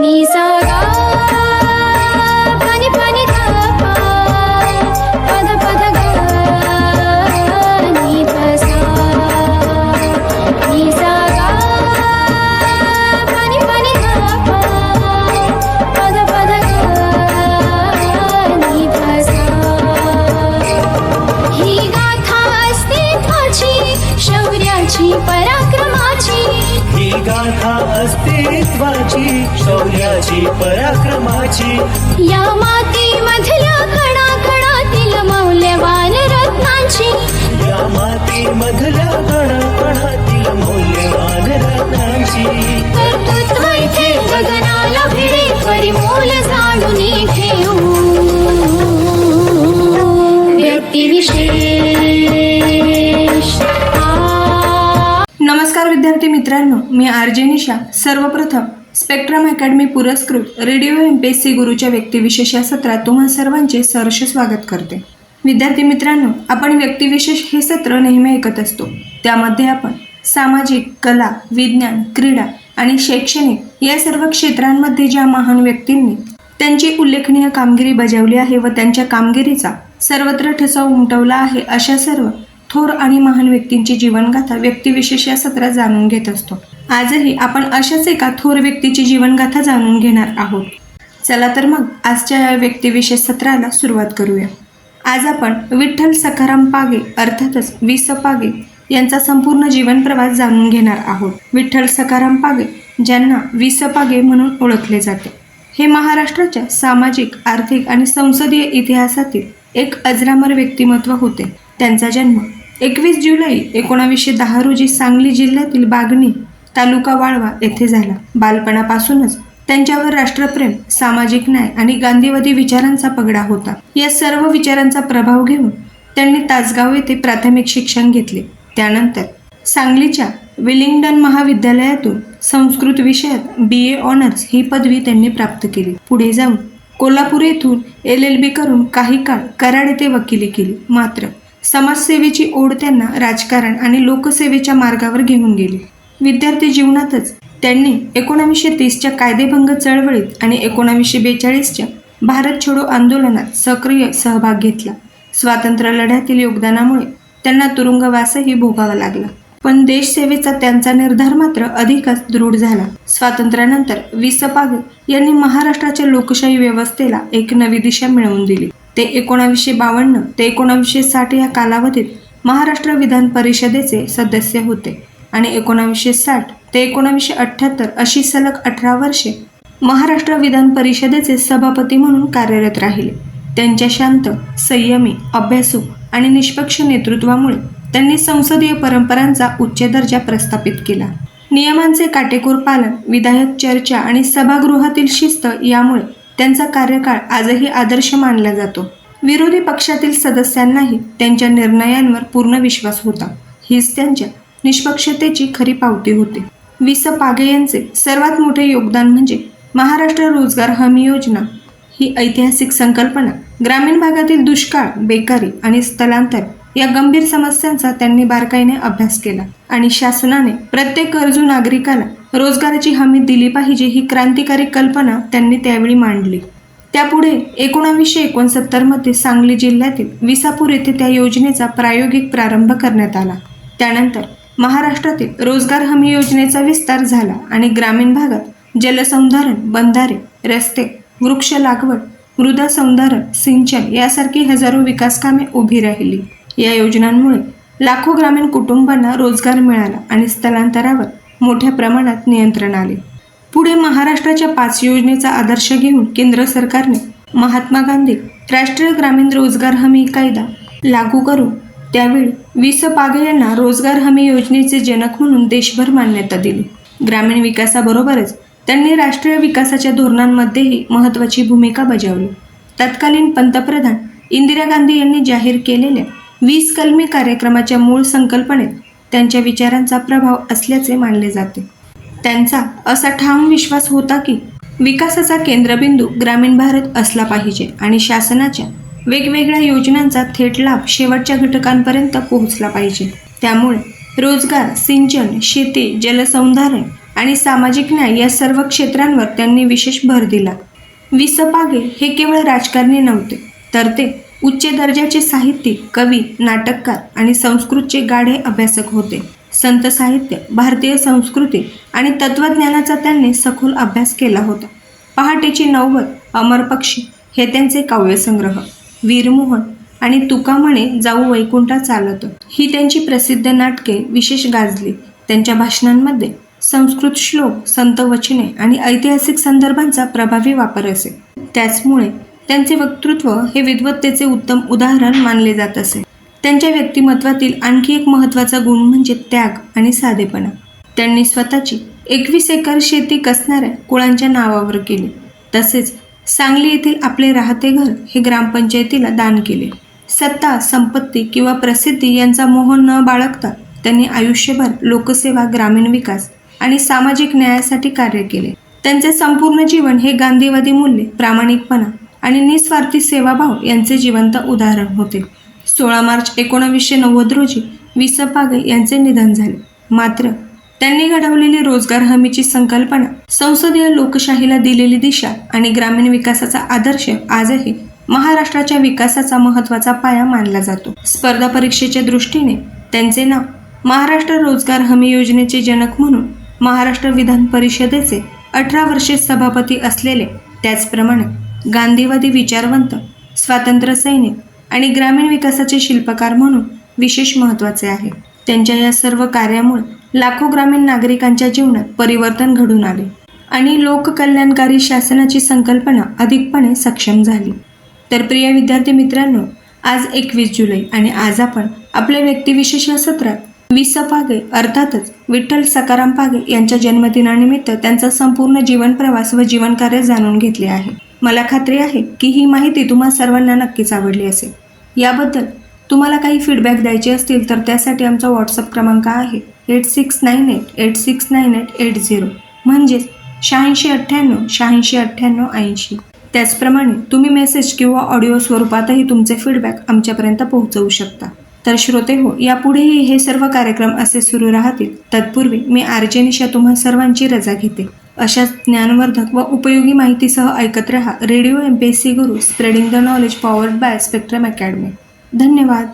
नि सा गा पनि पनि धा पा पद पद गा नि ध सा नि सा गा पनि पनि धा पा पद पद गा नि ध सा ही गाथा अस्तित्वाची शौर्याची पराक्रमाची ही गाथा अस्तित्वाची शौर्याची पराक्रमाची या मातीमधल्या कणाकणातील मौल्यवान रत्नांची या मातीमधल्या कणाकणातील मौल्यवान रत्नांची कर्तृत्व इथे गगनाला भिडे परिमोल जाणून घेऊ व्यक्तिविशेष नमस्कार विद्यार्थी मित्रांनो, मी आर.जे. निशा सर्वप्रथम स्पेक्ट्रम अकॅडमी पुरस्कृत रेडिओ MPSC गुरुच्या व्यक्तिविशेष या सत्रात तुम्हा सर्वांचे सहर्ष स्वागत करते. विद्यार्थी मित्रांनो, आपण व्यक्तिविशेष हे सत्र नेहमी ऐकत असतो. त्यामध्ये आपण सामाजिक, कला, विज्ञान, क्रीडा आणि शैक्षणिक या सर्व क्षेत्रांमध्ये ज्या महान व्यक्तींनी त्यांची उल्लेखनीय कामगिरी बजावली आहे व त्यांच्या कामगिरीचा सर्वत्र ठसा उमटवला आहे अशा सर्व थोर आणि महान व्यक्तींची जीवनगाथा व्यक्तिविशेष या सत्रात जाणून घेत असतो. आजही आपण अशाच एका थोर व्यक्तीची जीवनगाथा जाणून घेणार आहोत. चला तर मग आजच्या या व्यक्तिविशेष सत्राला सुरुवात करूया. आज आपण विठ्ठल सखाराम पागे अर्थातच वि.स. पागे यांचा संपूर्ण जीवन प्रवास जाणून घेणार आहोत. विठ्ठल सखाराम पागे ज्यांना वि.स. पागे म्हणून ओळखले जाते, हे महाराष्ट्राच्या सामाजिक, आर्थिक आणि संसदीय इतिहासातील एक अजरामर व्यक्तिमत्व होते. त्यांचा जन्म 21 जुलै 1910 रोजी सांगली जिल्ह्यातील बागणी तालुका वाळवा येथे झाला. बालपणापासूनच त्यांच्यावर राष्ट्रप्रेम, सामाजिक न्याय आणि गांधीवादी विचारांचा पगडा होता. या सर्व विचारांचा प्रभाव घेऊन त्यांनी तासगाव येथे प्राथमिक शिक्षण घेतले. त्यानंतर सांगलीच्या विलिंग्डन महाविद्यालयातून संस्कृत विषयात BA ऑनर्स ही पदवी त्यांनी प्राप्त केली. पुढे जाऊन कोल्हापूर येथून LLB करून काही काळ कराड येथे वकिली केली. मात्र समाजसेवेची ओढ त्यांना राजकारण आणि लोकसेवेच्या मार्गावर घेऊन गेली. विद्यार्थी जीवनातच त्यांनी 1930च्या कायदेभंग चळवळीत आणि 1942च्या भारत छोडो आंदोलनात सक्रिय सहभाग घेतला. स्वातंत्र्य लढ्यातील योगदानामुळे त्यांना तुरुंगवासही भोगावा लागला, पण देशसेवेचा त्यांचा निर्धार मात्र अधिकच दृढ झाला. स्वातंत्र्यानंतर वि.स. पागे यांनी महाराष्ट्राच्या लोकशाही व्यवस्थेला एक नवी दिशा मिळवून दिली. ते 1952 ते 1960 या कालावधीत महाराष्ट्र विधान परिषदेचे सदस्य होते आणि 1960 ते 1978 अशी सलग 18 वर्षे महाराष्ट्र विधान परिषदेचे सभापती म्हणून कार्यरत राहिले. त्यांच्या शांत, संयमी, अभ्यासू आणि निष्पक्ष नेतृत्वामुळे त्यांनी संसदीय परंपरांचा उच्च दर्जा प्रस्थापित केला. नियमांचे काटेकोर पालन, विधायक चर्चा आणि सभागृहातील शिस्त यामुळे त्यांचा कार्यकाळ आजही आदर्श मानला जातो. विरोधी पक्षातील सदस्यांनाही त्यांच्या निर्णयांवर पूर्ण विश्वास होता. हीच त्यांच्या निष्पक्षतेची खरी पावती होती. वि.स. पागे यांचे सर्वात मोठे योगदान म्हणजे महाराष्ट्र रोजगार हमी योजना ही ऐतिहासिक संकल्पना. ग्रामीण भागातील दुष्काळ, बेकारी आणि स्थलांतर या गंभीर समस्यांचा त्यांनी बारकाईने अभ्यास केला आणि शासनाने प्रत्येक गरजू नागरिकाला रोजगाराची हमी दिली पाहिजे ही क्रांतिकारी कल्पना त्यांनी त्यावेळी मांडली. त्यापुढे 1969 मध्ये सांगली जिल्ह्यातील विसापूर येथे त्या योजनेचा प्रायोगिक प्रारंभ करण्यात आला. त्यानंतर महाराष्ट्रातील रोजगार हमी योजनेचा विस्तार झाला आणि ग्रामीण भागात जलसंधारण, बंधारे, रस्ते, वृक्ष लागवड, मृदा संधारण, सिंचन यासारखी हजारो विकास कामे उभी राहिली. या योजनांमुळे लाखो ग्रामीण कुटुंबांना रोजगार मिळाला आणि स्थलांतरावर मोठ्या प्रमाणात नियंत्रण आले. पुढे महाराष्ट्राच्या 5 योजनेचा आदर्श घेऊन केंद्र सरकारने महात्मा गांधी राष्ट्रीय ग्रामीण रोजगार हमी कायदा लागू करून त्यावेळी वि.स. पागे यांना रोजगार हमी योजनेचे जनक म्हणून देशभर मान्यता दिली. ग्रामीण विकासाबरोबरच त्यांनी राष्ट्रीय विकासाच्या धोरणांमध्येही महत्त्वाची भूमिका बजावली. तत्कालीन पंतप्रधान इंदिरा गांधी यांनी जाहीर केलेल्या 20 कलमी कार्यक्रमाच्या मूळ संकल्पनेत त्यांच्या विचारांचा प्रभाव असल्याचे मानले जाते. त्यांचा असा ठाम विश्वास होता की विकासाचा केंद्रबिंदू ग्रामीण भारत असला पाहिजे आणि शासनाच्या वेगवेगळ्या योजनांचा थेट लाभ शेवटच्या घटकांपर्यंत पोहोचला पाहिजे. त्यामुळे रोजगार, सिंचन, शेती, जलसंधारण आणि सामाजिक न्याय या सर्व क्षेत्रांवर त्यांनी विशेष भर दिला. वि स पागे हे केवळ राजकारणी नव्हते, तर ते उच्च दर्जाचे साहित्यिक, कवी, नाटककार आणि संस्कृतचे गाढे अभ्यासक होते. संत साहित्य, भारतीय संस्कृती आणि तत्त्वज्ञानाचा त्यांनी सखोल अभ्यास केला होता. पहाटेची नौबत, अमर पक्षी हे त्यांचे काव्यसंग्रह, वीरमोहन आणि तुका म्हणे जाऊ वैकुंठा चालत ही त्यांची प्रसिद्ध नाटके विशेष गाजली. त्यांच्या भाषणांमध्ये संस्कृत श्लोक, संत वचने आणि ऐतिहासिक संदर्भांचा प्रभावी वापर असे. त्याचमुळे त्यांचे वक्तृत्व हे विद्वत्तेचे उत्तम उदाहरण मानले जात असे. त्यांच्या व्यक्तिमत्वातील आणखी एक महत्त्वाचा गुण म्हणजे त्याग आणि साधेपणा. त्यांनी स्वतःची 21 एकर शेती कसणाऱ्या कुळांच्या नावावर केली. तसेच सांगली येथील आपले राहते घर हे ग्रामपंचायतीला दान केले. सत्ता, संपत्ती किंवा प्रसिद्धी यांचा मोह न बाळगता त्यांनी आयुष्यभर लोकसेवा, ग्रामीण विकास आणि सामाजिक न्यायासाठी कार्य केले. त्यांचे संपूर्ण जीवन हे गांधीवादी मूल्ये, प्रामाणिकपणा आणि निस्वार्थी सेवाभाव यांचे जिवंत उदाहरण होते. 16 मार्च 1990 रोजी वि स पागे यांचे निधन झाले. मात्र त्यांनी घडवलेली रोजगार हमीची संकल्पना, संसदीय लोकशाहीला दिलेली दिशा आणि ग्रामीण विकासाचा आदर्श आजही महाराष्ट्राच्या विकासाचा महत्त्वाचा पाया मानला जातो. स्पर्धा परीक्षेच्या दृष्टीने त्यांचे नाव महाराष्ट्र रोजगार हमी योजनेचे जनक म्हणून महाराष्ट्र विधान परिषदेचे 18 वर्षे सभापती असलेले, त्याचप्रमाणे गांधीवादी विचारवंत, स्वातंत्र्य सैनिक आणि ग्रामीण विकासाचे शिल्पकार म्हणून विशेष महत्त्वाचे आहे. त्यांच्या या सर्व कार्यामुळे लाखो ग्रामीण नागरिकांच्या जीवनात परिवर्तन घडून आले आणि लोककल्याणकारी शासनाची संकल्पना अधिकपणे सक्षम झाली. तर प्रिय विद्यार्थी मित्रांनो, आज 21 जुलै आणि आज आपण आपल्या व्यक्तिविशेष या सत्रात वि स पागे अर्थातच विठ्ठल सखाराम पागे यांच्या जन्मदिनानिमित्त त्यांचा संपूर्ण जीवन प्रवास व जीवनकार्य जाणून घेतले आहे. मला खात्री आहे की ही माहिती तुम्हा सर्वांना नक्कीच आवडली असेल. याबद्दल तुम्हाला काही फीडबॅक द्यायचे असतील तर त्यासाठी आमचा व्हॉट्सअप क्रमांक आहे 8698869880 म्हणजेच 8698869880. त्याचप्रमाणे तुम्ही मेसेज किंवा ऑडिओ स्वरूपातही तुमचे फीडबॅक आमच्यापर्यंत पोहोचवू शकता. तर श्रोते हो, यापुढेही हे सर्व कार्यक्रम असे सुरू राहतील. तत्पूर्वी मी आरजे निशा तुम्हा सर्वांची रजा घेते. अशाच ज्ञानवर्धक व उपयोगी माहितीसह ऐकत रहा radio MPSC Guru, spreading the knowledge, powered by spectrum academy. धन्यवाद.